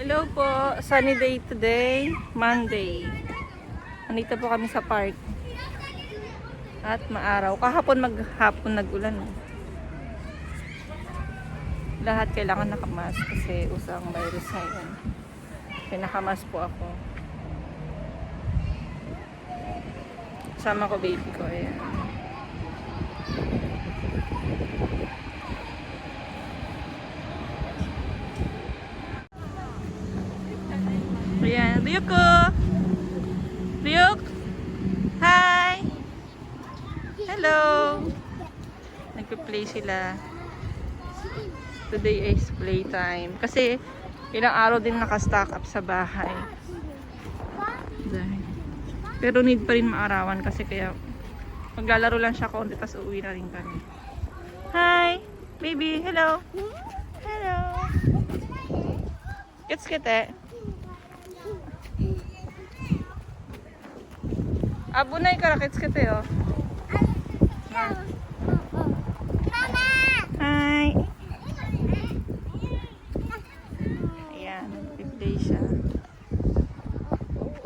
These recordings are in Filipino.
Hello po, sunny day today, Monday. Nandito po kami sa park. At maaraw. Kahapon maghapon nag-ulan. Lahat kailangan nakamas kasi usang virus ngayon. Kaya nakamas po ako. Sama ko baby ko. Ayan. Ayan, Ryuko! Ryuk! Hi! Hello! Nagpe-play sila. Today is playtime. Kasi ilang araw din naka-stock up sa bahay. Pero need pa rin maarawan kasi kaya maglalaro lang siya konti tapos uuwi na rin kami. Hi! Baby! Hello! Hello! Kits-kite! Abunay ka rakits kite oh. Hi. Ayan, nag-play siya.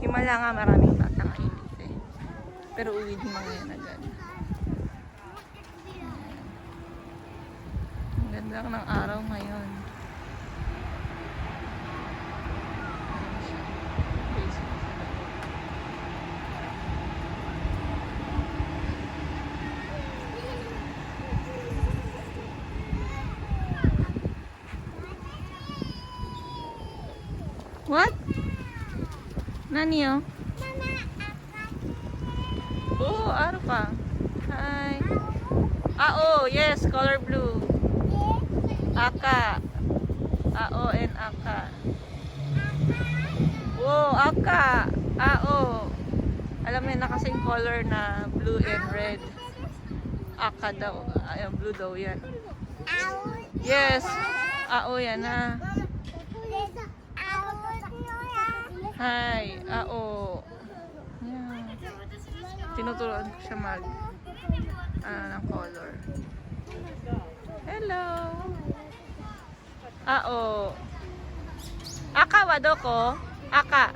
Himala nga maraming bata mainit eh. Pero uwi din mga yan agad. Ang ganda ng araw ngayon. What? Nani oh? Oh, aro ka. Hi. Ah, oh, yes, color blue. Aka. Ah, and aka. Oh, aka. Ah, oh. Alam mo na kasing color na blue and red. Aka daw. Ay, blue daw yan. Yes. Ah, oh, yan ha. Hi, yeah. Tinuturuan ko siya mag ng color. Hello. Aka wadoko? Aka.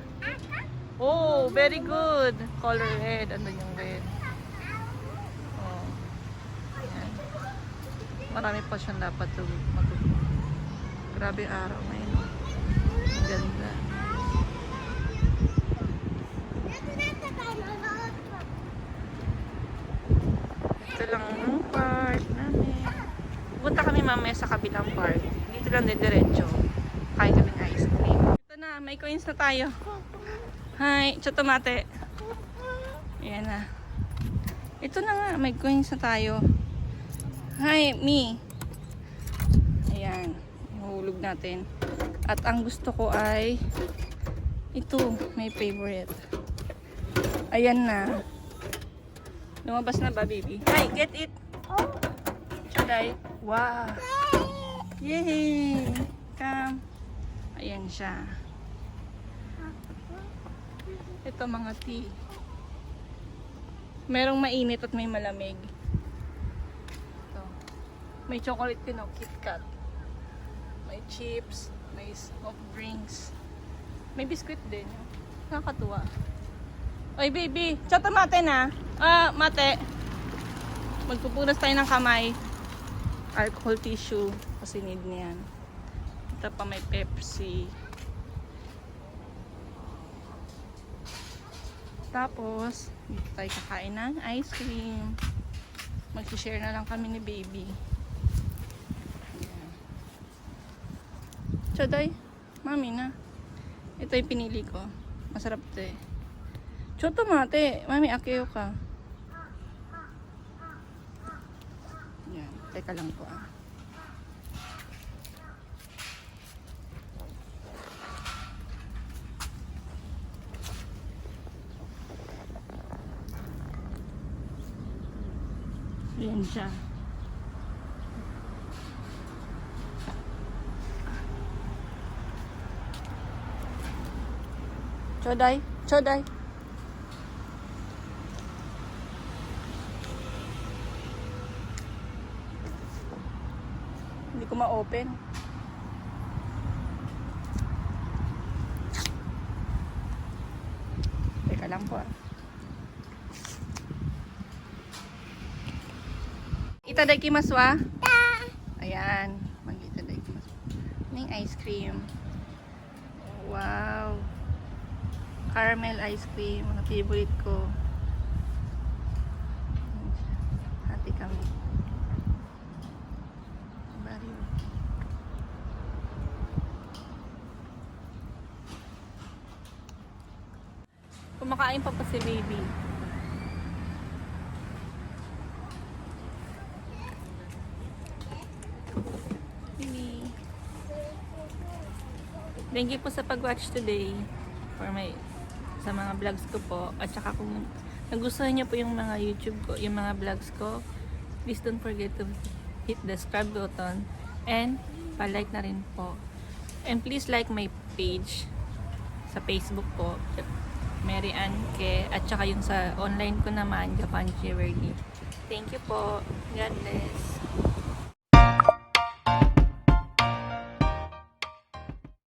Oh, very good. Color red. Ano yung red? Oh. Ayan. Marami pa siyang dapat matutunan. Grabe araw ngayon. Ganda. Ito lang ang park namin. Punta kami mamaya sa kabilang park. Dito lang diretso. Kain kami ng ice cream. Ito na, may coins na tayo. Hi, chotomate. Ayan na. Ito na nga, may coins na tayo. Hi, me. Ayan, nahulog natin. At ang gusto ko ay ito, my favorite. Ayan na. Lumabas na ba, baby? Hi, get it! Should I? Wow! Yay! Come! Ayan siya. Ito mga tea. Merong mainit at may malamig. Ito. May chocolate din, oh, KitKat. May chips, may soft drinks. May biscuit din. Nakakatuwa. Oy, baby, tsata mate na. Mate. Magpupunas tayo ng kamay. Alcohol tissue. Kasi need niyan. Ito pa may Pepsi. Tapos, dito tayo kakain ng ice cream. Mag-share na lang kami ni baby. Choday, mami na. Ito yung pinili ko. Masarap ito eh. Choto mate, mami akeo ka. Yan, teka lang po ah. Yan siya. Choday, choday. Hindi ko ma-open. Itadakimasu wa? Ayan. Mag-itadakimasu. Ning ice cream. Wow. Caramel ice cream. Mga favorite ko. Hati kami. Barrio. Kumakain pa si baby. Thank you po sa pag-watch today sa mga vlogs ko po, at saka kung nagustuhan niyo po yung mga YouTube ko, yung mga vlogs ko, please don't forget to hit the subscribe button and pa-like na rin po. And please like my page sa Facebook po, Mary Ann Ke, at saka yung sa online ko naman, Japan Jewelry. Thank you po. God bless.